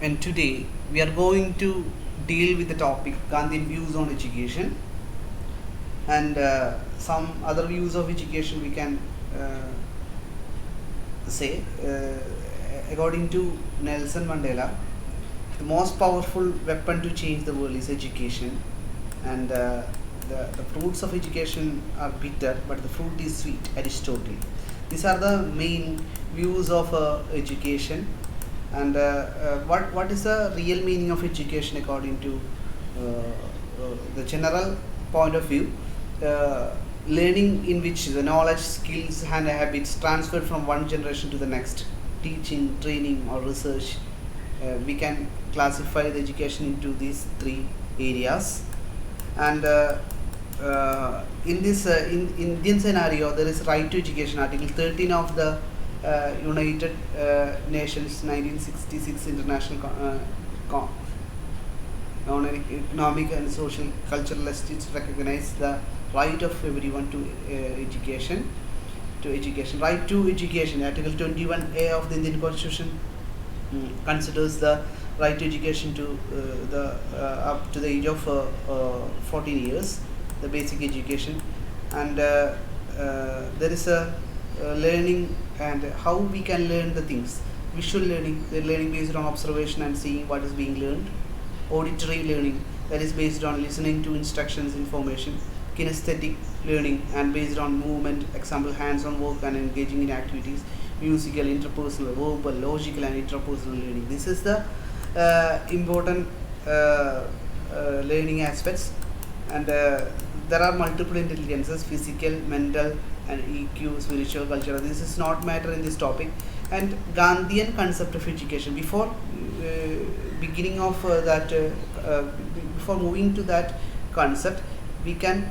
and today we are going to deal with the topic Gandhian views on education and some other views of education we can say. According to Nelson Mandela, the most powerful weapon to change the world is education, and the fruits of education are bitter, but the fruit is sweet. Aristotle. These are the main views of education, and what is the real meaning of education according to the general point of view. Learning in which the knowledge, skills, and habits transferred from one generation to the next, teaching, training, or research. We can classify the education into these three areas, and in this in Indian scenario, there is right to education. Article 13 of the United Nations 1966 International on economic and social cultural justice recognize the right of everyone to education. Right to education. Article 21A of the Indian Constitution considers the right to education to the up to the age of 14 years, the basic education, and there is a learning and how we can learn the things. Visual learning, the learning based on observation and seeing what is being learned. Auditory learning, that is based on listening to instructions, information. Kinesthetic learning and based on movement, example hands-on work and engaging in activities. Musical, interpersonal, verbal, logical and interpersonal learning. This is the important learning aspects, and there are multiple intelligences: physical, mental, and EQ, spiritual, cultural. This is not matter in this topic. And Gandhian concept of education. Before beginning of before moving to that concept, we can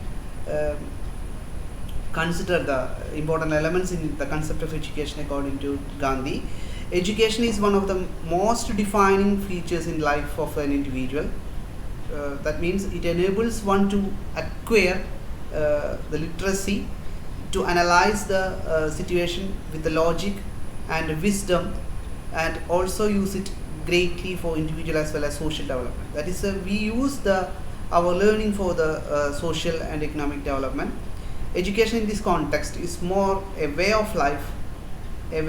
consider the important elements in the concept of education according to Gandhi. Education is one of the most defining features in life of an individual. That means it enables one to acquire the literacy, to analyze the situation with the logic and wisdom, and also use it greatly for individual as well as social development. That is, we use our learning for the social and economic development. Education in this context is more a way of life, a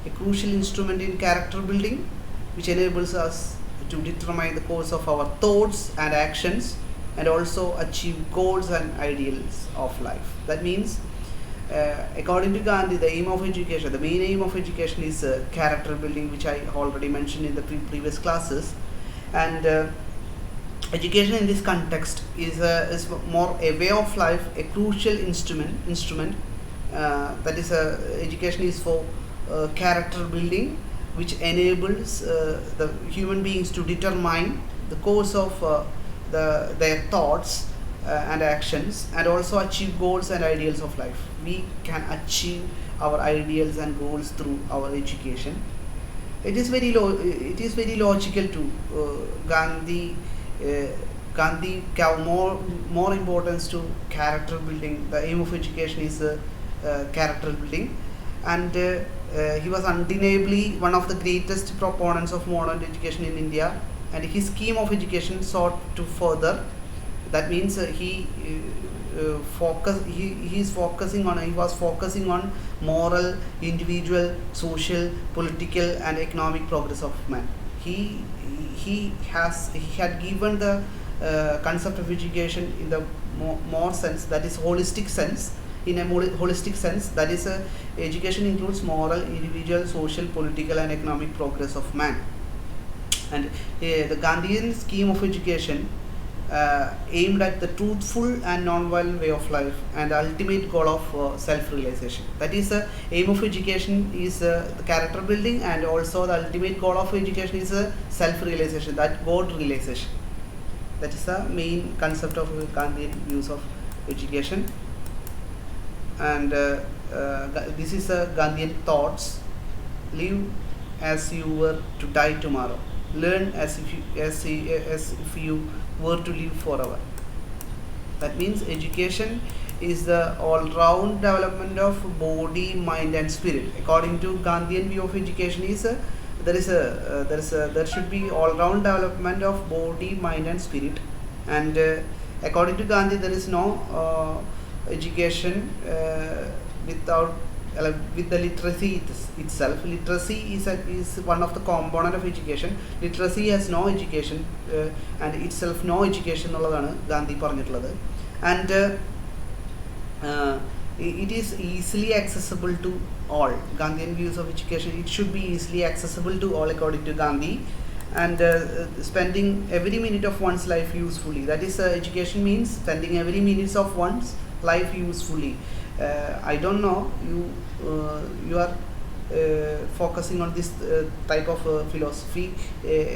crucial instrument in character building, which enables us to determine the course of our thoughts and actions, and also achieve goals and ideals of life. That means, according to Gandhi, the main aim of education is character building, which I already mentioned in the previous classes. And education in this context is more a way of life, a crucial instrument. That is, education is for character building, which enables the human beings to determine the course of their thoughts and actions, and also achieve goals and ideals of life. We can achieve our ideals and goals through our education. It is very logical to Gandhi gave more importance to character building. The aim of education is character building, and he was undeniably one of the greatest proponents of modern education in India. And his scheme of education sought to further. That means he was focusing on moral, individual, social, political, and economic progress of man. He had given the concept of education in the more sense, that is holistic sense. In a holistic sense, that is, education includes moral, individual, social, political, and economic progress of man. And the Gandhian scheme of education aimed at the truthful and non-violent way of life and the ultimate goal of self-realization. That is, the aim of education is the character building, and also the ultimate goal of education is self-realization, that God realization. That is the main concept of Gandhian views of education. And this is Gandhian thoughts: live as you were to die tomorrow. Learn as if you were to live forever. That means education is the all-round development of body, mind, and spirit. According to Gandhian view of education, is there should be all-round development of body, mind, and spirit. And according to Gandhi, there is no education without with the literacy itself. Literacy is one of the component of education. Literacy has no education and itself no education എന്നുള്ളതാണ് ഗാന്ധി പറഞ്ഞിട്ടുള്ളത്. And it is easily accessible to all. Gandhian views of education, it should be easily accessible to all according to Gandhi. And spending every minute of one's life usefully, that is education means spending every minute of one's life usefully. I don't know, you are focusing on this type of philosophy.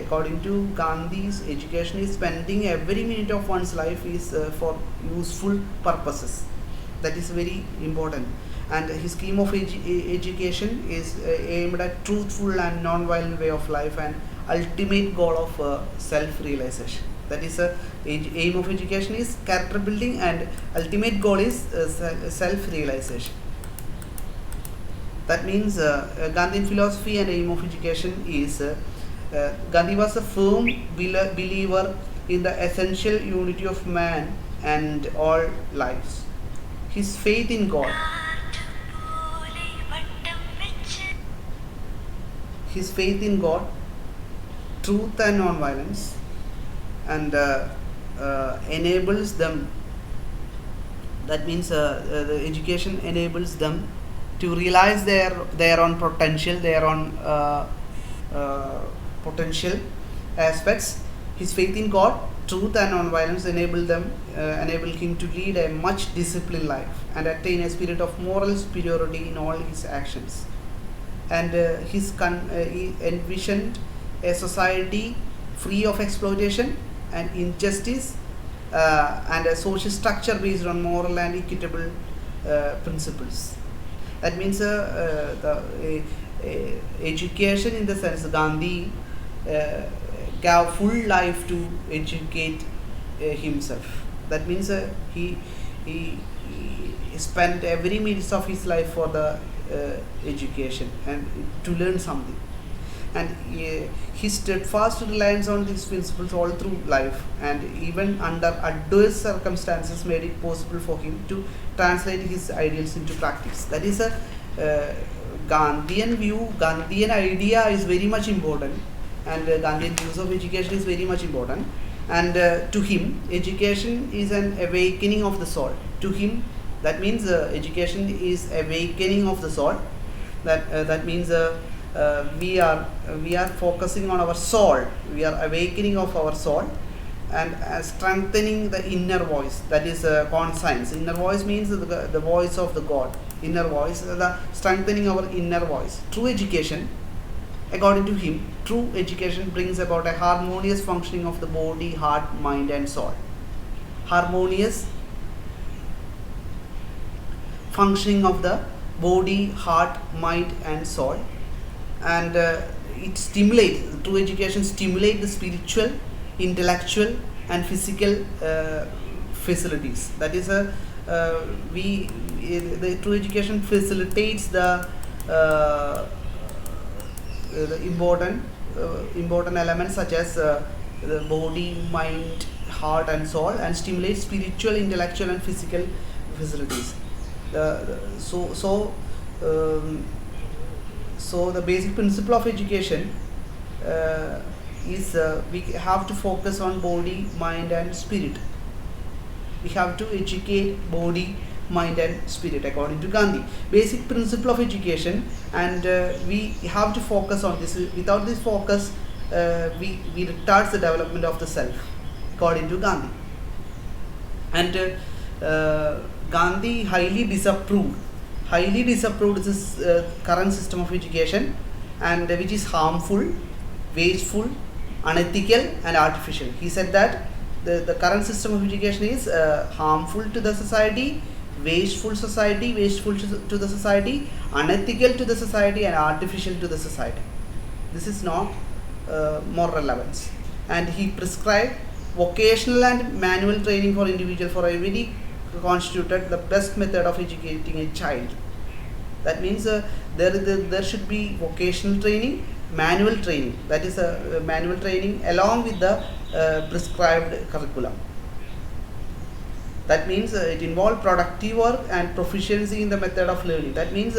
According to Gandhi's, education is spending every minute of one's life is for useful purposes. That is very important. And his scheme of education is aimed at truthful and non-violent way of life and ultimate goal of self-realization. That is aim of education is character building and ultimate goal is self-realization. That means Gandhian philosophy and aim of education is Gandhi was a firm believer in the essential unity of man and all lives. His faith in God, truth and non-violence, and enables them. That means the education enables them to realize their own potential, their own potential aspects. His faith in God, truth and non-violence enable him to lead a much disciplined life and attain a spirit of moral superiority in all his actions. And he envisioned a society free of exploitation and injustice and a social structure based on moral and equitable principles. That means the education, in the sense Gandhi gave full life to educate himself. That means he spent every minute of his life for the education and to learn something. And his steadfast reliance on these principles all through life and even under adverse circumstances made it possible for him to translate his ideals into practice. That is a Gandhian view, Gandhian idea is very much important, and Gandhian views of education is very much important. And to him, education is an awakening of the soul. To him, that means education is awakening of the soul. That means we are focusing on our soul. We are awakening of our soul and strengthening the inner voice. That is conscience. Inner voice means the voice of the God. Inner voice, the strengthening our inner voice. True education, according to him, true education brings about a harmonious functioning of the body, heart, mind, and soul. Harmonious functioning of the body, heart, mind, and soul. And it stimulates, true education stimulates the spiritual, intellectual, and physical facilities. That is the true education facilitates the important elements such as the body, mind, heart, and soul, and stimulates spiritual, intellectual, and physical facilities. So the basic principle of education is we have to focus on body, mind, and spirit. We have to educate body, mind, and spirit according to Gandhi. Basic principle of education, and we have to focus on this. Without this focus, we retard the development of the self according to Gandhi. And Gandhi highly disapproved this current system of education, and which is harmful, wasteful, unethical, and artificial. He said that the current system of education is harmful to the society, wasteful to the society, unethical to the society, and artificial to the society. This is not more relevance. And he prescribed vocational and manual training for individual for every constituted the best method of educating a child. That means there should be vocational training manual training, that is a manual training along with the prescribed curriculum. That means it involves productive work and proficiency in the method of learning. That means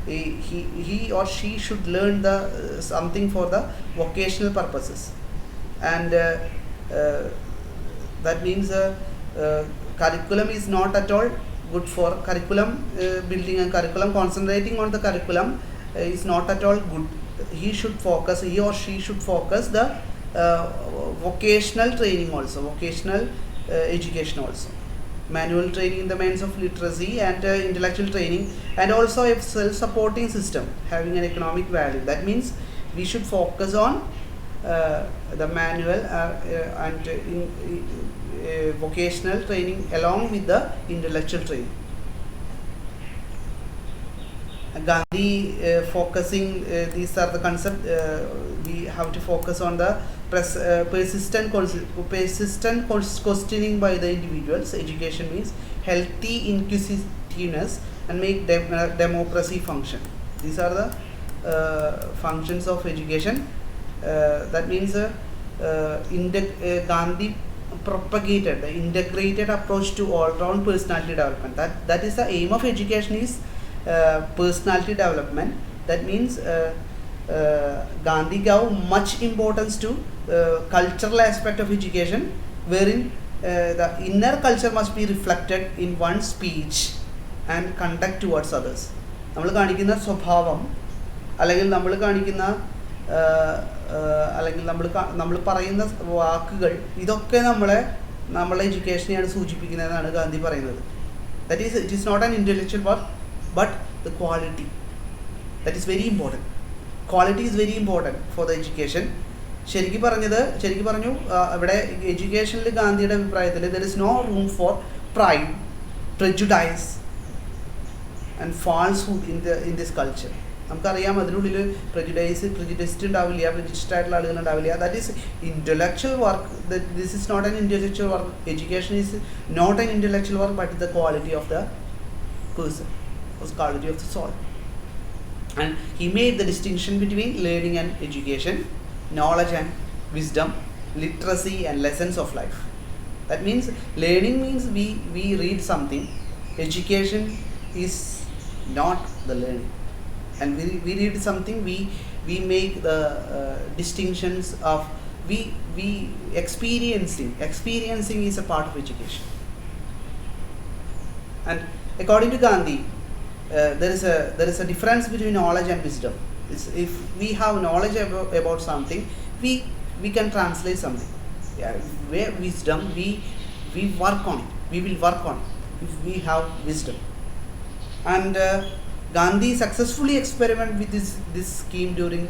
he or she should learn the something for the vocational purposes, and that means curriculum is not at all good for curriculum building, and curriculum concentrating on the curriculum is not at all good. He or she should focus the vocational training also, vocational education also, manual training in the means of literacy and intellectual training, and also a self-supporting system having an economic value. That means we should focus on the manual and vocational training along with the intellectual training. Gandhi focusing, these are the concept, we have to focus on the persistent questioning by the individuals. Education means healthy inquisitiveness and make democracy function. These are the functions of education. That means Gandhi propagated the integrated approach to all-round personality development. That is the aim of education, is personality development. That means Gandhi gave much importance to cultural aspect of education, wherein the inner culture must be reflected in one's speech and conduct towards others. നമ്മൾ കാണിക്കുന്ന സ്വഭാവം, അല്ലെങ്കിൽ നമ്മൾ കാണിക്കുന്ന അല്ലെങ്കിൽ നമ്മൾ പറയുന്ന വാക്കുകൾ, ഇതൊക്കെ നമ്മളെ എഡ്യൂക്കേഷനെയാണ് സൂചിപ്പിക്കുന്നതെന്നാണ് ഗാന്ധി പറയുന്നത്. That is, it is not an intellectual work, but the quality. That is very important. Quality is very important for the education. ശരിക്കും പറഞ്ഞു ഇവിടെ എഡ്യൂക്കേഷനിൽ ഗാന്ധിയുടെ അഭിപ്രായത്തിൽ there is no room for pride, prejudice and falsehood in this culture. നമുക്കറിയാം അതിനുള്ളിൽ പ്രെജുഡിസ്ഡ് ഉണ്ടാവില്ല, പ്രെജുഡിസ്ഡ് ആയിട്ടുള്ള ആളുകൾ ഉണ്ടാവില്ല. That is intellectual work. This is not an intellectual work. Education is not an intellectual work, but the quality of the person, quality of the soul. And he made the distinction between learning and education, knowledge and wisdom, literacy and lessons of life. That means learning means we read something. Education is not the learning. And we read something, we make the distinctions of we experiencing is a part of education. And according to Gandhi, there is a difference between knowledge and wisdom. If we have knowledge about something, we can translate something. Where wisdom, we work on it. We will work on it if we have wisdom. And Gandhi successfully experimented with this scheme during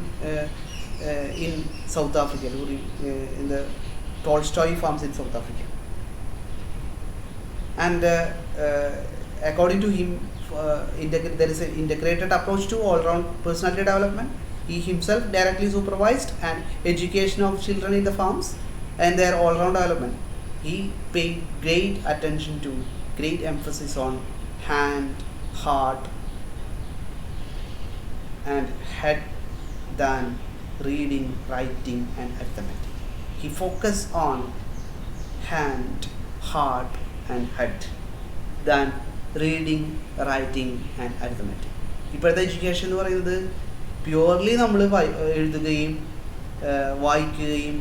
in South Africa, in the Tolstoy farms in South Africa. And according to him, there is an integrated approach to all-round personality development. He himself directly supervised and education of children in the farms and their all-round development. He paid great attention to, great emphasis on hand, heart and head than reading, writing and arithmetic. He focused on hand, heart and head than reading, writing and arithmetic. ഇപ്പോഴത്തെ education എന്ന് പറയുന്നത് purely നമ്മൾ എഴുതുകയും വായിക്കുകയും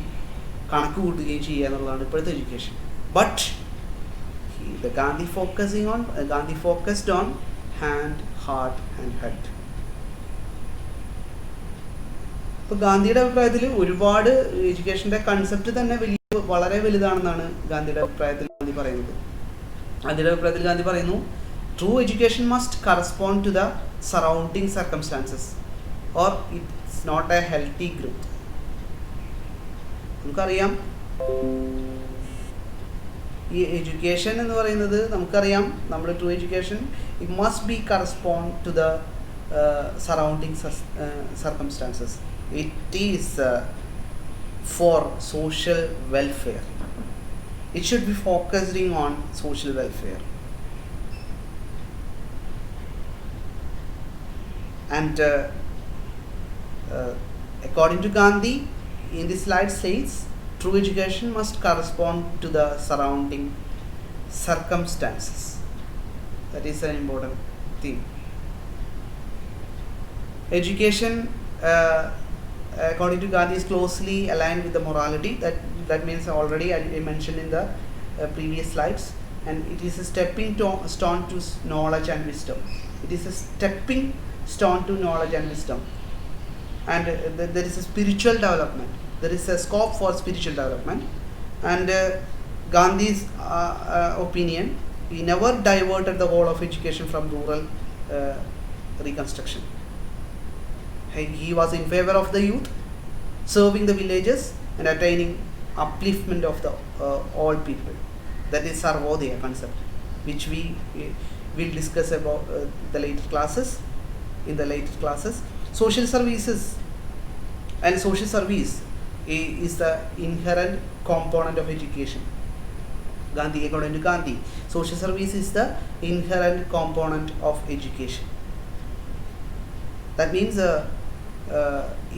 കണക്ക് കൂട്ടുകയും ചെയ്യുക എന്നുള്ളതാണ് ഇപ്പോഴത്തെ education. But Gandhi focused on hand, heart and head. ഇപ്പോൾ ഗാന്ധിയുടെ അഭിപ്രായത്തിൽ ഒരുപാട് എഡ്യൂക്കേഷൻ്റെ കൺസെപ്റ്റ് തന്നെ വളരെ വലുതാണെന്നാണ് ഗാന്ധിയുടെ അഭിപ്രായത്തിൽ പറയുന്നത്. ഗാന്ധി പറയുന്നു, true education must correspond to the surrounding circumstances or it's not a healthy growth. നമുക്കറിയാം ഈ എഡ്യൂക്കേഷൻ എന്ന് പറയുന്നത് നമുക്കറിയാം, നമ്മൾ true education it must be correspond to the surrounding circumstances. It is for social welfare. It should be focusing on social welfare. And According to Gandhi, in this slide says, true education must correspond to the surrounding circumstances. That is an important thing. Education, according to Gandhi, is closely aligned with the morality. That means already I mentioned in the previous slides, and it is a stepping stone to knowledge and wisdom. It is a stepping stone to knowledge and wisdom. And there is a spiritual development. There is a scope for spiritual development. And Gandhi's opinion, he never diverted the whole of education from rural reconstruction. He was in favor of the youth, serving the villages and attaining upliftment of the all people. That is Sarvodaya concept, which we will discuss about the later classes. In the later classes, social services and social service is the inherent component of education. Gandhi, according to Gandhi, social service is the inherent component of education. That means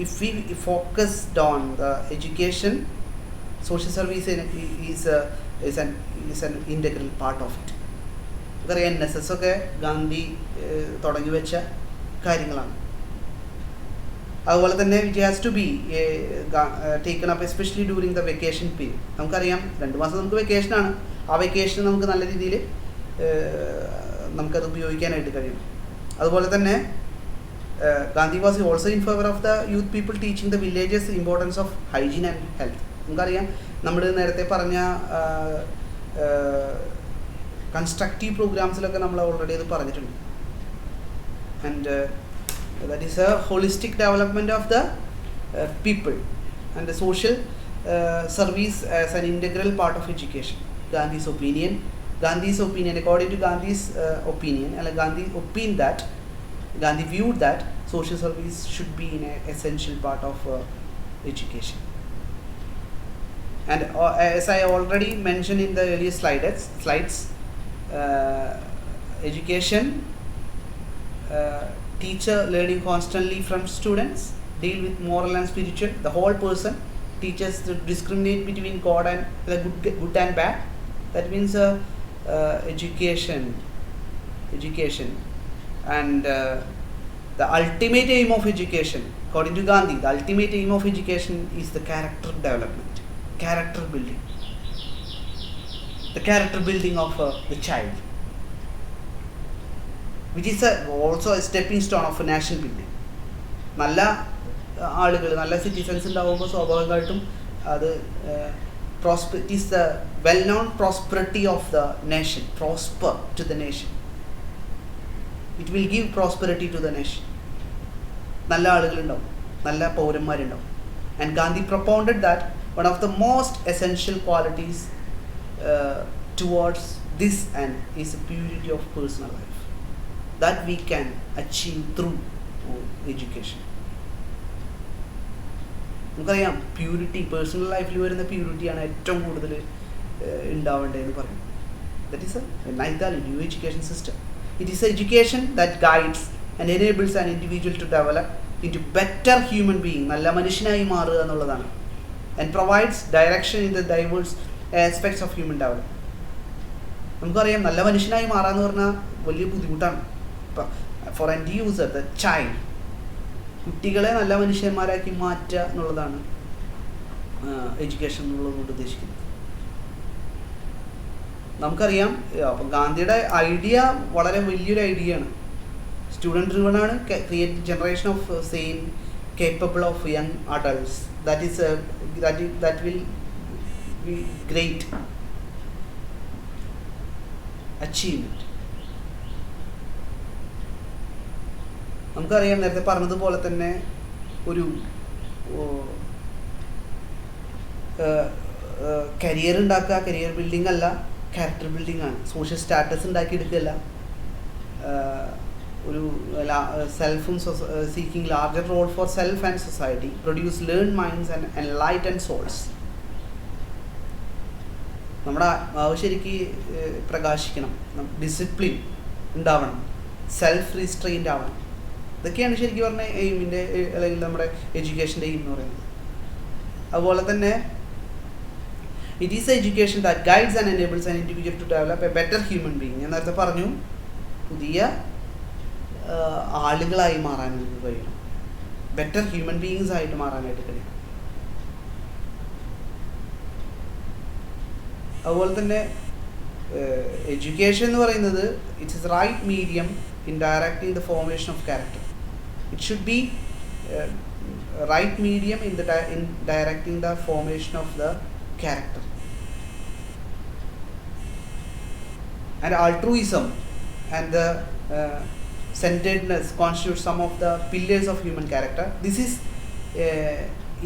if we focused on the education, social service is an integral part of it. നമുക്കറിയാം NSS ഒക്കെ ഗാന്ധി തുടങ്ങി വെച്ച കാര്യങ്ങളാണ്. അതുപോലെ തന്നെ it has to be taken up especially during the vacation period. നമുക്കറിയാം 2 മാസം നമുക്ക് വെക്കേഷനാണ്. ആ വെക്കേഷൻ നമുക്ക് നല്ല രീതിയിൽ നമുക്കത് ഉപയോഗിക്കാനായിട്ട് കഴിയും. അതുപോലെ തന്നെ Gandhi was also in favor of the youth people teaching the villages the importance of hygiene and health. നമുക്കറിയാം നമ്മൾ നേരത്തെ പറഞ്ഞ കൺസ്ട്രക്റ്റീവ് പ്രോഗ്രാംസിലൊക്കെ നമ്മൾ ഓൾറെഡി അത് പറഞ്ഞിട്ടുണ്ട്. And that is a holistic development of the people and the social service as an integral part of education. Gandhi's opinion, according to Gandhi's opinion, Gandhi viewed that social service should be an essential part of education. And as I already mentioned in the earlier slides, education, teacher learning constantly from students, deal with moral and spiritual, the whole person, teaches to discriminate between God and the good and bad. That means education, and the ultimate aim of education, according to Gandhi, the ultimate aim of education is the character development, character building, the character building of the child, which is also a stepping stone of a nation building. നല്ല ആളുകൾ, നല്ല citizens ഉണ്ടാകുമ്പോൾ സ്വാഭാവികമായിട്ടും അത് it is the well-known prosperity of the nation, prosper to the nation. It will give prosperity to the nation. നല്ല ആളുകളുണ്ടാവും, നല്ല പൗരന്മാരുണ്ടാവും. And Gandhi propounded that one of the most essential qualities towards this end is the purity of personal life that we can achieve through education. നമുക്കറിയാം purity, personal ലൈഫിൽ വരുന്ന പ്യൂരിറ്റിയാണ് ഏറ്റവും കൂടുതൽ ഉണ്ടാവേണ്ടതെന്ന് പറയും. That is Nai Talim new education system. It is education that guides and enables an individual to develop into better human being, നല്ല മനുഷ്യനായി മാറുക എന്നുള്ളതാണ്. And provides direction in the diverse aspects of human development. നമുക്കറിയാം നല്ല മനുഷ്യനായി മാറാന്ന് പറഞ്ഞാൽ വലിയ ബുദ്ധിമുട്ടാണ്. For end user, the child, കുട്ടികളെ നല്ല മനുഷ്യന്മാരാക്കി മാറ്റുക എന്നുള്ളതാണ് എഡ്യൂക്കേഷൻ എന്നുള്ളതുകൊണ്ട് ഉദ്ദേശിക്കുന്നത്. നമുക്കറിയാം, അപ്പം ഗാന്ധിയുടെ ഐഡിയ വളരെ വലിയൊരു ഐഡിയയാണ്. സ്റ്റുഡൻറ് ഡ്രിവൺ ആണ്. Create generation of same capable of young adults. that will be great achievement. നമുക്കറിയാം, നേരത്തെ പറഞ്ഞതുപോലെ തന്നെ ഒരു കരിയർ ഉണ്ടാക്കുക, കരിയർ ബിൽഡിംഗ് അല്ല, ക്യാരക്ടർ ബിൽഡിംഗ് ആണ്. സോഷ്യൽ സ്റ്റാറ്റസ് ഉണ്ടാക്കിയെടുക്കുകയല്ല, ഒരു സെൽഫും seeking larger role for self and society, produce learn minds and enlightened souls. നമ്മുടെ ആത്മാവ് ശരിക്ക് പ്രകാശിക്കണം, ഡിസിപ്ലിൻ ഉണ്ടാവണം, സെൽഫ് റിസ്ട്രെയിൻ്റ് ആവണം. ഇതൊക്കെയാണ് ശരിക്കും പറഞ്ഞാൽ എയിമിൻ്റെ അല്ലെങ്കിൽ നമ്മുടെ എഡ്യൂക്കേഷൻ്റെ എയിം എന്ന് പറയുന്നത്. അതുപോലെ തന്നെ it is education that guides and enables an individual to develop a better human being. ഞാൻ നേരത്തെ പറഞ്ഞു, പുതിയ ആളുകളായി മാറാൻ നമുക്ക് കഴിയണം, ബെറ്റർ ഹ്യൂമൻ ബീയിങ്സ് ആയിട്ട് മാറാനായിട്ട് കഴിയണം. അതുപോലെ തന്നെ എഡ്യൂക്കേഷൻ എന്ന് പറയുന്നത് it's is right medium in directing the formation of character. It should be right medium in directing the formation of the character. And altruism and the centeredness constitute some of the pillars of human character. This is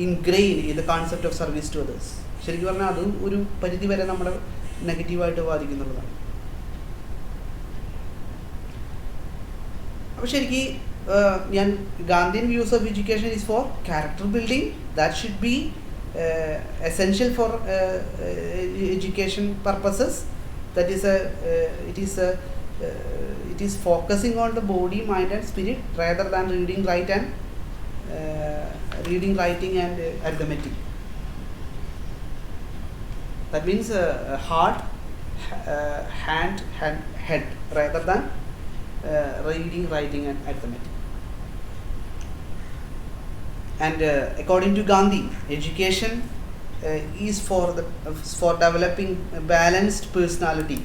ingrained in the concept of service to others. ശരിക്കും പറഞ്ഞാൽ അത് ഒരു പരിധി വരെ നമ്മുടെ നെഗറ്റീവായിട്ട് ബാധിക്കുന്നുള്ളതാണ്. അപ്പോൾ ശരിക്കും ഞാൻ Gandhian views of education is for character building. That should be essential for education purposes. That is it is focusing on the body, mind and spirit rather than reading, writing and arithmetic. That means heart, hand, head rather than reading, writing and arithmetic. And according to Gandhi, education is for developing a balanced personality.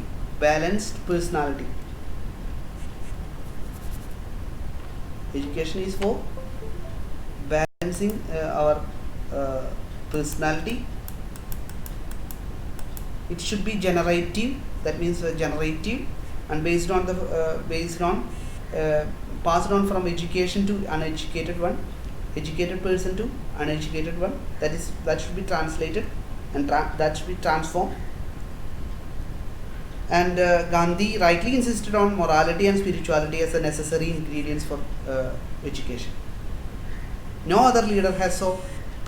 Education is for balancing our personality. It should be generative. That means generative and based on passed on from education to uneducated one. Educated person to uneducated one, that should be translated and that should be transformed. And Gandhi rightly insisted on morality and spirituality as a necessary ingredients for education. No other leader has so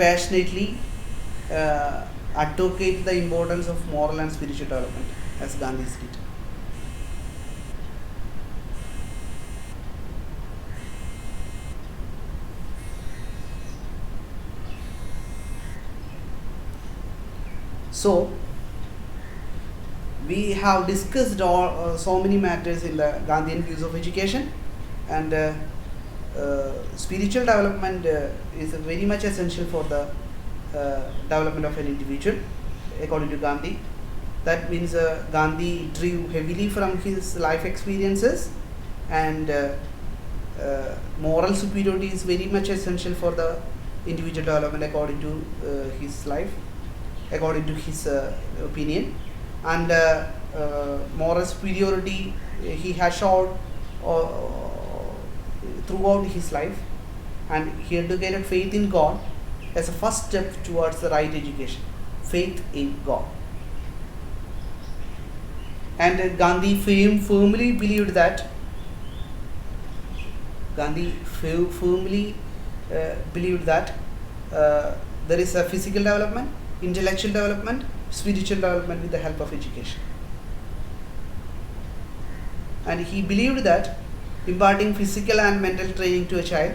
passionately advocated the importance of moral and spiritual development as Gandhi did. So we have discussed so many matters in the Gandhian views of education, and spiritual development is very much essential for the development of an individual according to Gandhi. That means Gandhi drew heavily from his life experiences, and moral superiority is very much essential for the individual development according to his life, according to his opinion. And moral superiority he has shown throughout his life, and he educated faith in God as a first step towards the right education. Faith in God. And Gandhi firmly believed that there is a physical development, intellectual development, spiritual development with the help of education. And he believed that imparting physical and mental training to a child,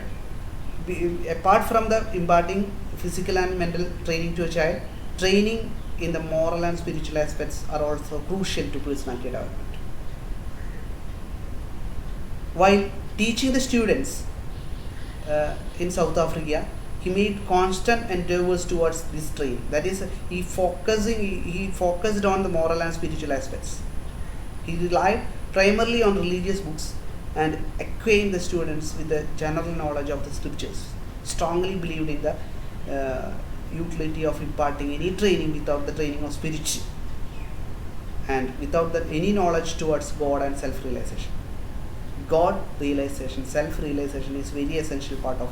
apart from the imparting physical and mental training to a child, training in the moral and spiritual aspects are also crucial to personality development. While teaching the students in South Africa, he made constant endeavors towards this training. That is, he focused on the moral and spiritual aspects. He relied primarily on religious books and acquainted the students with the general knowledge of the scriptures. Strongly believed in the utility of imparting any training without the training of spiritual, and without any knowledge towards God and self-realization. God realization, self-realization is very essential part of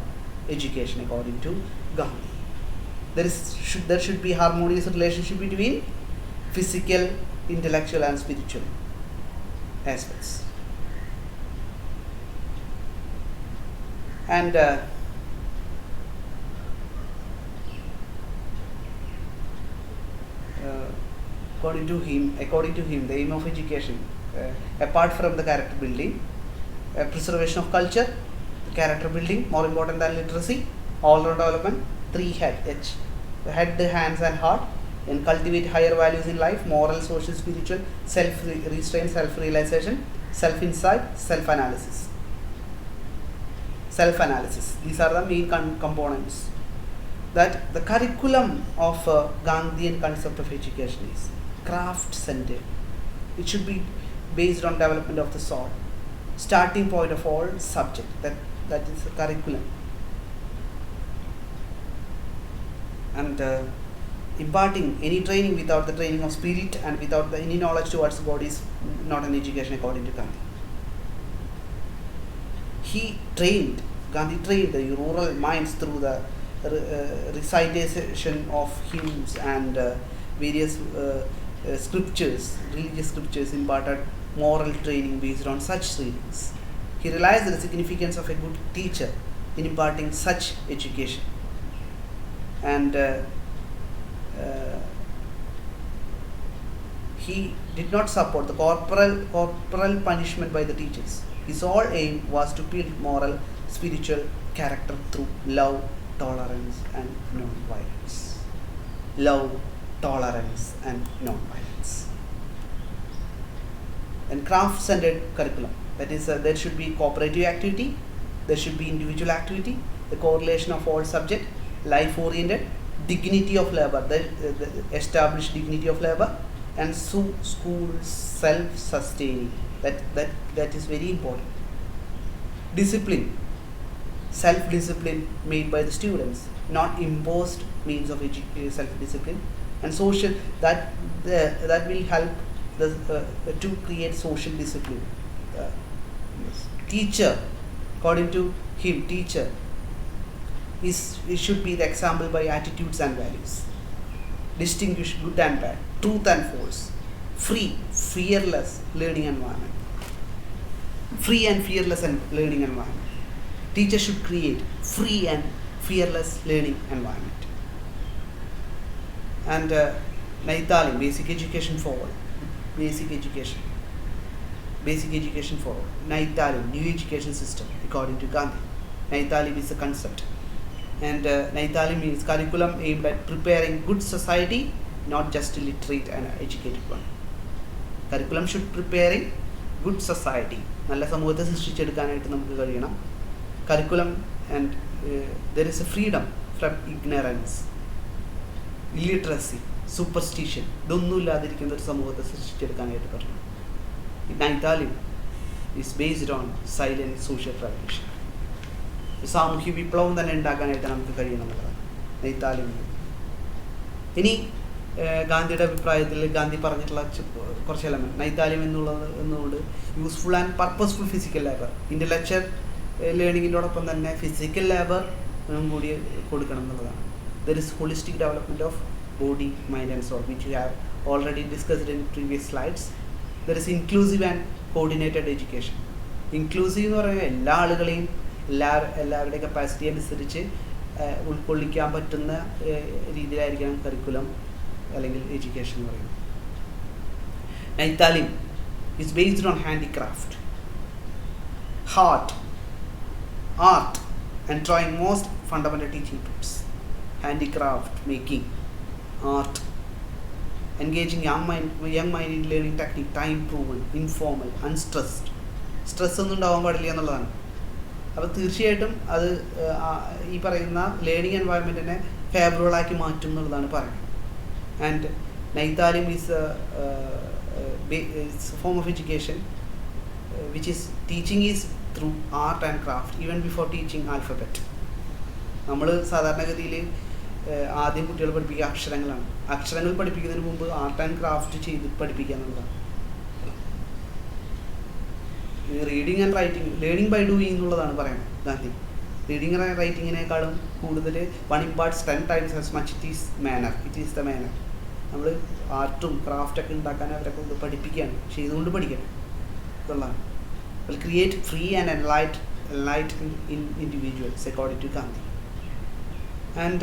education according to Gandhi. There should be harmonious relationship between physical, intellectual and spiritual aspects. And according to him, the aim of education, apart from the character building, preservation of culture, character building, more important than literacy. All-round development, 3 H. Head, hands and heart. And cultivate higher values in life, moral, social, spiritual, self-restraint, self-realization, self-insight, self-analysis. Self-analysis. These are the main components. That the curriculum of Gandhian concept of education is craft-centered. It should be based on development of the soul. Starting point of all subject. That is the curriculum. And imparting any training without the training of spirit and without any knowledge towards God is not an education according to Gandhi. Gandhi trained the rural minds through the recitation of hymns and various scriptures, religious scriptures imparted moral training based on such readings. He realized the significance of a good teacher in imparting such education. And he did not support the corporal punishment by the teachers. His sole aim was to build moral, spiritual character through love, tolerance and non-violence. Love, tolerance and non-violence. And craft-centered curriculum. That is, there should be cooperative activity, there should be individual activity, the correlation of all subject, life-oriented, dignity of labor, the established dignity of labor, and school self-sustaining. That is very important. Discipline, self-discipline made by the students, not imposed means of self-discipline. And social, that will help to create social discipline. Teacher, according to him, teacher it should be the example by attitudes and values. Distinguish good and bad, truth and false, free, fearless learning environment. Free and fearless learning environment. Teacher should create free and fearless learning environment. And Naithalim, basic education for all. Basic education for all. Naithalim, new education system according to Gandhi. Naithalim is a concept. And Naithalim means curriculum aimed at preparing good society, not just a literate and educated one. Curriculum should preparing good society. നല്ല സമൂഹത്തെ സൃഷ്ടിച്ചെടുക്കാനായിട്ട് നമുക്ക് കഴിയണം. Curriculum and there is a freedom from ignorance, illiteracy, superstition. ഇതൊന്നും ഇല്ലാതിരിക്കുന്ന ഒരു സമൂഹത്തെ സൃഷ്ടിച്ചെടുക്കാനായിട്ട് പറ്റണം. Naithalim is based on silent social revolution. സാമൂഹ്യ വിപ്ലവം തന്നെ ഉണ്ടാക്കാനായിട്ട് നമുക്ക് കഴിയണമെന്നുള്ളതാണ് നെയ്ത്താലിം. ഇനി ഗാന്ധിയുടെ അഭിപ്രായത്തിൽ ഗാന്ധി പറഞ്ഞിട്ടുള്ള കുറച്ച് എലമെന്റ് നൈതാലിം എന്നുകൊണ്ട് useful and purposeful physical labour, intellectual ലേണിങ്ങിനോടൊപ്പം തന്നെ ഫിസിക്കൽ ലേബർ കൂടി കൊടുക്കണം എന്നുള്ളതാണ്. There is holistic development of body, mind and soul, which you have already discussed in previous slides. There is inclusive and coordinated education. Inclusive എന്ന് പറയുമ്പോൾ എല്ലാ ആളുകളെയും എല്ലാവരുടെ കപ്പാസിറ്റി അനുസരിച്ച് ഉൾക്കൊള്ളിക്കാൻ പറ്റുന്ന രീതിയിലായിരിക്കണം കരിക്കുലം അല്ലെങ്കിൽ എഡ്യൂക്കേഷൻ എന്ന് പറയുന്നത്. Naithalim is based on handicraft, art and drawing, most fundamental teaching tools. Handicraft, making, art, engaging young mind in learning technique, time proven, informal, unstressed. Stress ഒന്നും ഉണ്ടാവാൻ പാടില്ല എന്നുള്ളതാണ്. അപ്പോൾ തീർച്ചയായിട്ടും അത് ഈ പറയുന്ന ലേണിംഗ് എൻവയറമെൻറ്റിനെ ഫേവറബിളാക്കി മാറ്റും എന്നുള്ളതാണ് പറയുന്നത്. And Naithalim is it's a form of education which is teaching is through art and craft even before teaching alphabet. നമ്മൾ സാധാരണഗതിയിൽ ആദ്യം കുട്ടികൾ പഠിപ്പിക്കുക അക്ഷരങ്ങളാണ്. അക്ഷരങ്ങൾ പഠിപ്പിക്കുന്നതിന് മുമ്പ് ആർട്ട് ആൻഡ് ക്രാഫ്റ്റ് ചെയ്ത് പഠിപ്പിക്കുക എന്നുള്ളതാണ്. Reading and writing, learning by doing എന്നുള്ളതാണ് പറയുന്നത് ഗാന്ധി. റീഡിങ് ആൻഡ് റൈറ്റിങ്ങിനേക്കാളും കൂടുതൽ 1 imparts 10 times as much it is the manner. നമ്മൾ ആർട്ടും ക്രാഫ്റ്റൊക്കെ ഉണ്ടാക്കാൻ അവരെ കൊണ്ട് പഠിപ്പിക്കുകയാണ്, ചെയ്തുകൊണ്ട് പഠിക്കണം എന്നുള്ളതാണ്. Will create free and enlightened individuals according to Gandhi. And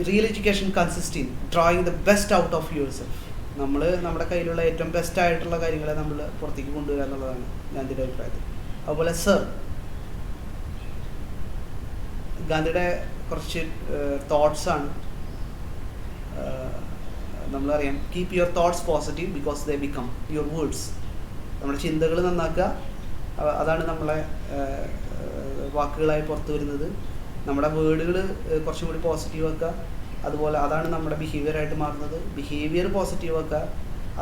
real education consists in drawing the best out of yourself. നമ്മൾ നമ്മുടെ കയ്യിലുള്ള ഏറ്റവും ബെസ്റ്റ് ആയിട്ടുള്ള കാര്യങ്ങളെ നമ്മൾ പുറത്തേക്ക് കൊണ്ടുവരിക എന്നുള്ളതാണ് ഗാന്ധിയുടെ അഭിപ്രായത്തിൽ. അതുപോലെ സർ, ഗാന്ധിയുടെ കുറച്ച് തോട്ട്സാണ്. നമ്മളറിയാം, keep your thoughts positive because they become your words. നമ്മുടെ ചിന്തകൾ നന്നാക്കുക, അതാണ് നമ്മളെ വാക്കുകളായി പുറത്തു വരുന്നത്. നമ്മുടെ വേർഡുകൾ കുറച്ചും കൂടി പോസിറ്റീവ് ആക്കുക, അതുപോലെ അതാണ് നമ്മുടെ ബിഹേവിയറായിട്ട് മാറുന്നത്. ബിഹേവിയർ പോസിറ്റീവ് ആക്കുക,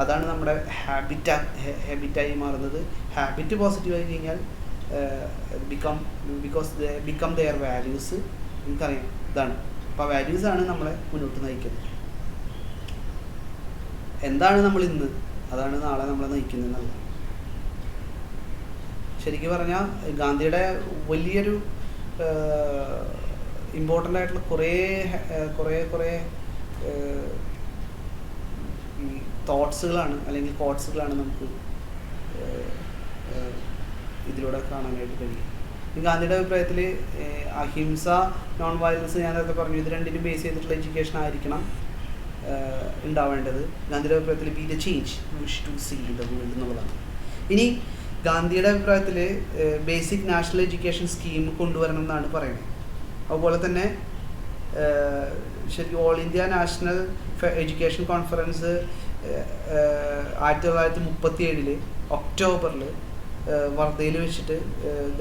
അതാണ് നമ്മുടെ ഹാബിറ്റായി മാറുന്നത്. ഹാബിറ്റ് പോസിറ്റീവ് ആയി കഴിഞ്ഞാൽ ബിക്കോസ് ബിക്കം ദെയർ വാല്യൂസ്. എനിക്കറിയാം ഇതാണ്. അപ്പോൾ വാല്യൂസാണ് നമ്മളെ മുന്നോട്ട് നയിക്കുന്നത്. എന്താണ് നമ്മൾ ഇന്ന്, അതാണ് നാളെ നമ്മളെ നയിക്കുന്നത് എന്നുള്ളത്. ശരിക്കും പറഞ്ഞാൽ ഗാന്ധിയുടെ വലിയൊരു ഇമ്പോർട്ടൻ്റ് ആയിട്ടുള്ള കുറേ ഈ തോട്ട്സുകളാണ് അല്ലെങ്കിൽ കോട്ട്സുകളാണ് നമുക്ക് ഇതിലൂടെ കാണാനായിട്ട് കഴിയും. ഗാന്ധിയുടെ അഭിപ്രായത്തിൽ അഹിംസ, നോൺ വയലൻസ്, ഞാൻ നേരത്തെ പറഞ്ഞു, ഇത് രണ്ടിനും ബേസ് ചെയ്തിട്ടുള്ള എഡ്യൂക്കേഷൻ ആയിരിക്കണം ഉണ്ടാവേണ്ടത്. ഗാന്ധിയുടെ അഭിപ്രായത്തിൽ be the change wish to see the world എന്നുള്ളതാണ്. ഇനി ഗാന്ധിയുടെ അഭിപ്രായത്തിൽ ബേസിക് നാഷണൽ എഡ്യൂക്കേഷൻ സ്കീം കൊണ്ടുവരണം എന്നാണ് പറയുന്നത്. അതുപോലെ തന്നെ ശരിക്കും all India national education conference 1937 ഒക്ടോബറിൽ വർദ്ധയിൽ വെച്ചിട്ട്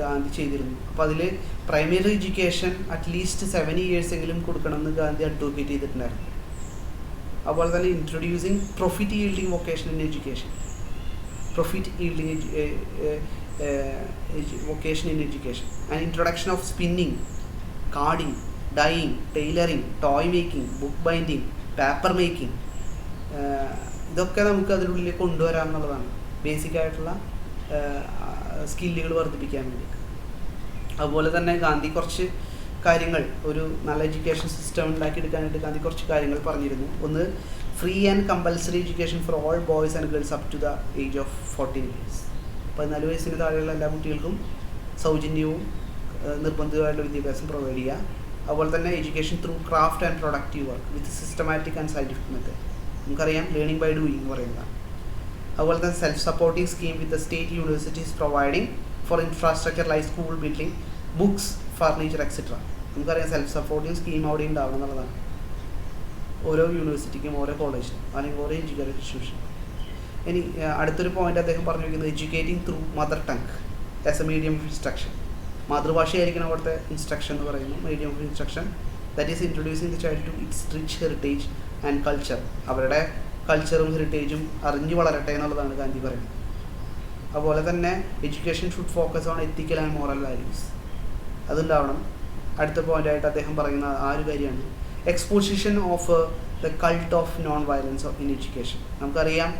ഗാന്ധി ചെയ്തിരുന്നു. അപ്പോൾ അതിൽ പ്രൈമറി എഡ്യൂക്കേഷൻ അറ്റ്ലീസ്റ്റ് 7 years എങ്കിലും കൊടുക്കണമെന്ന് ഗാന്ധി അഡ്വക്കേറ്റ് ചെയ്തിട്ടുണ്ടായിരുന്നു. അതുപോലെ തന്നെ introducing profit yielding vocation in education, profit yielding vocation in education, and introduction of spinning, carding, dyeing, tailoring, toy making, book binding, paper making. ഇതൊക്കെ നമുക്ക് അതിനുള്ളിൽ കൊണ്ടുവരാം എന്നുള്ളതാണ്, ബേസിക് ആയിട്ടുള്ള സ്കില്ലുകൾ വർദ്ധിപ്പിക്കാൻ വേണ്ടിയിട്ട്. അതുപോലെ തന്നെ ഗാന്ധി കുറച്ച് കാര്യങ്ങൾ, ഒരു നല്ല എഡ്യൂക്കേഷൻ സിസ്റ്റം ഉണ്ടാക്കിയെടുക്കാനായിട്ട് ഗാന്ധി കുറച്ച് കാര്യങ്ങൾ പറഞ്ഞിരുന്നു. ഒന്ന്, free and compulsory education for all boys and girls up to the age of 14 years. 14 വയസ്സിന് താഴെയുള്ള എല്ലാ കുട്ടികൾക്കും സൗജന്യവും നിർബന്ധിതമായിട്ടുള്ള വിദ്യാഭ്യാസം പ്രൊവൈഡ് ചെയ്യുക. അതുപോലെ തന്നെ education through craft and productive work with systematic and scientific method. നമുക്കറിയാം ലേണിംഗ് ബൈ ഡൂയിങ് എന്ന് പറയുന്നതാണ്. അതുപോലെ തന്നെ self supporting scheme with the state universities providing for infrastructure like school building, books, furniture etcetera. നമുക്കറിയാം self supporting scheme അവിടെ ഉണ്ടാവണം എന്നുള്ളതാണ്. ഓരോ യൂണിവേഴ്സിറ്റിക്കും ഓരോ കോളേജിനും അല്ലെങ്കിൽ ഓരോ എഡ്യൂക്കേഷൻ ഇൻസ്റ്റിറ്റ്യൂഷൻ. ഇനി അടുത്തൊരു പോയിന്റ് അദ്ദേഹം പറഞ്ഞു വയ്ക്കുന്നത് educating through mother tongue as a medium of instruction. മാതൃഭാഷയായിരിക്കണം അവിടുത്തെ ഇൻസ്ട്രക്ഷൻ എന്ന് പറയുന്നു, medium of instruction. That is introducing the child to its rich heritage and culture. അവരുടെ കൾച്ചറും ഹെറിറ്റേജും അറിഞ്ഞു വളരട്ടെ എന്നുള്ളതാണ് ഗാന്ധി പറയുന്നത്. അതുപോലെ തന്നെ education should focus on ethical and moral values, അതുണ്ടാവണം. അടുത്ത പോയിൻ്റായിട്ട് അദ്ദേഹം പറയുന്ന ആ ഒരു കാര്യമാണ് exposition of the cult of non violence in education. നമുക്കറിയാം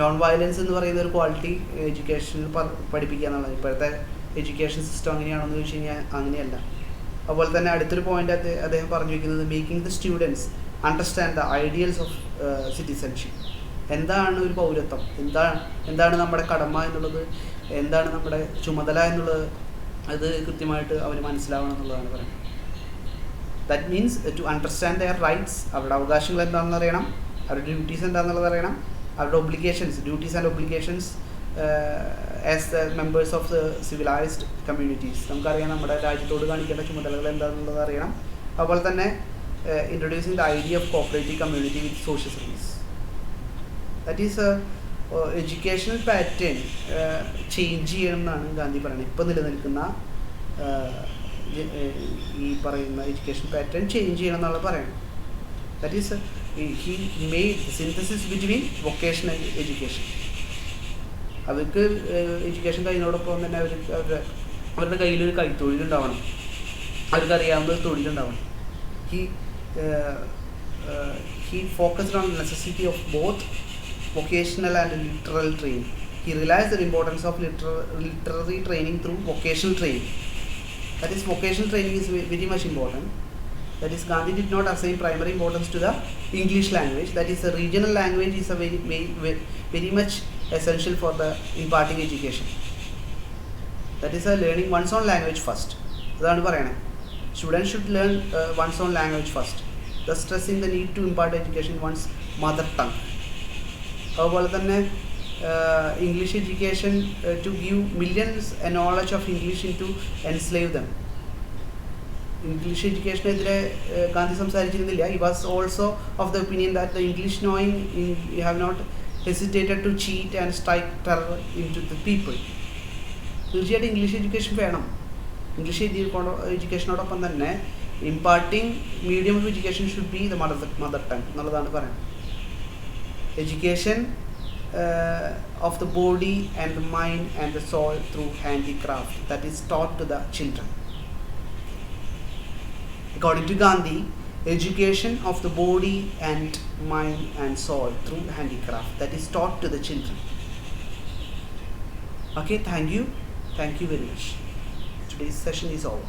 നോൺ വയലൻസ് എന്ന് പറയുന്ന ഒരു ക്വാളിറ്റി എഡ്യൂക്കേഷനിൽ പഠിപ്പിക്കുക എന്നുള്ളത്. ഇപ്പോഴത്തെ എഡ്യൂക്കേഷൻ സിസ്റ്റം അങ്ങനെയാണെന്ന് ചോദിച്ചു കഴിഞ്ഞാൽ അങ്ങനെയല്ല. അതുപോലെ തന്നെ അടുത്തൊരു പോയിന്റ് അദ്ദേഹം പറഞ്ഞു വയ്ക്കുന്നത് making the students understand the ideals of citizenship. എന്താണ് ഒരു പൗരത്വം, എന്താണ് നമ്മുടെ കടമ എന്നുള്ളത്, എന്താണ് നമ്മുടെ ചുമതല എന്നുള്ളത്, അത് കൃത്യമായിട്ട് അവർ മനസ്സിലാവണം എന്നുള്ളതാണ് പറയുന്നത്. That means to understand their rights, അവരുടെ അവകാശങ്ങൾ എന്താണെന്ന് അറിയണം, അവരുടെ ഡ്യൂട്ടീസ് എന്താണെന്നുള്ളത് അറിയണം, അവരുടെ obligations, duties and obligations as the members of the civilised communities. നമുക്കറിയാം നമ്മുടെ രാജ്യത്തോട് കാണിക്കേണ്ട ചുമതലകൾ എന്താണെന്നുള്ളത് അറിയണം. അതുപോലെ തന്നെ introducing the idea of cooperative community with social service. That is educational pattern change ചെയ്യണം എന്നാണ് ഗാന്ധി പറയുന്നത്. ഇപ്പോൾ നിലനിൽക്കുന്ന ഈ പറയുന്ന എഡ്യൂക്കേഷൻ പാറ്റേൺ ചേഞ്ച് ചെയ്യണം എന്നുള്ള പറയണം. That is he made synthesis between vocation and education. അവർക്ക് എഡ്യൂക്കേഷൻ കഴിയുന്നതോടൊപ്പം തന്നെ അവരുടെ കയ്യിലൊരു കൈത്തൊഴിലുണ്ടാവണം, അവർക്കറിയാവുന്ന ഒരു തൊഴിലുണ്ടാവണം. He focused on the necessity of both vocational and literal training. He realized the importance of literary training through vocational training. That is, vocational training is very much important. That is, Gandhi did not assign primary importance to the English language. That is, the regional language is a very much essential for the imparting education. That is, learning one's own language first. അതാണ് പറയണേ. Students should learn one's own language first, thus stressing the need to impart education in one's mother tongue. അതുപോലെ തന്നെ English education to give millions a knowledge of English and to enslave them. English educationെതിരെ ഗാന്ധി സംസാരിച്ചിരുന്നില്ല. He was also of the opinion that the English knowing you have not hesitated to cheat and strike terror into the people. തീർച്ചയായിട്ടും English education വേണം. English എഡ്യൂക്കേഷനോടൊപ്പം തന്നെ imparting medium of education should be the mother tongue എന്നുള്ളതാണ് പറയുന്നത്. Education of the body and the mind and the soul through handicraft that is taught to the children. According to Gandhi, education of the body and mind and soul through handicraft that is taught to the children. Okay, thank you very much. Today's session is over.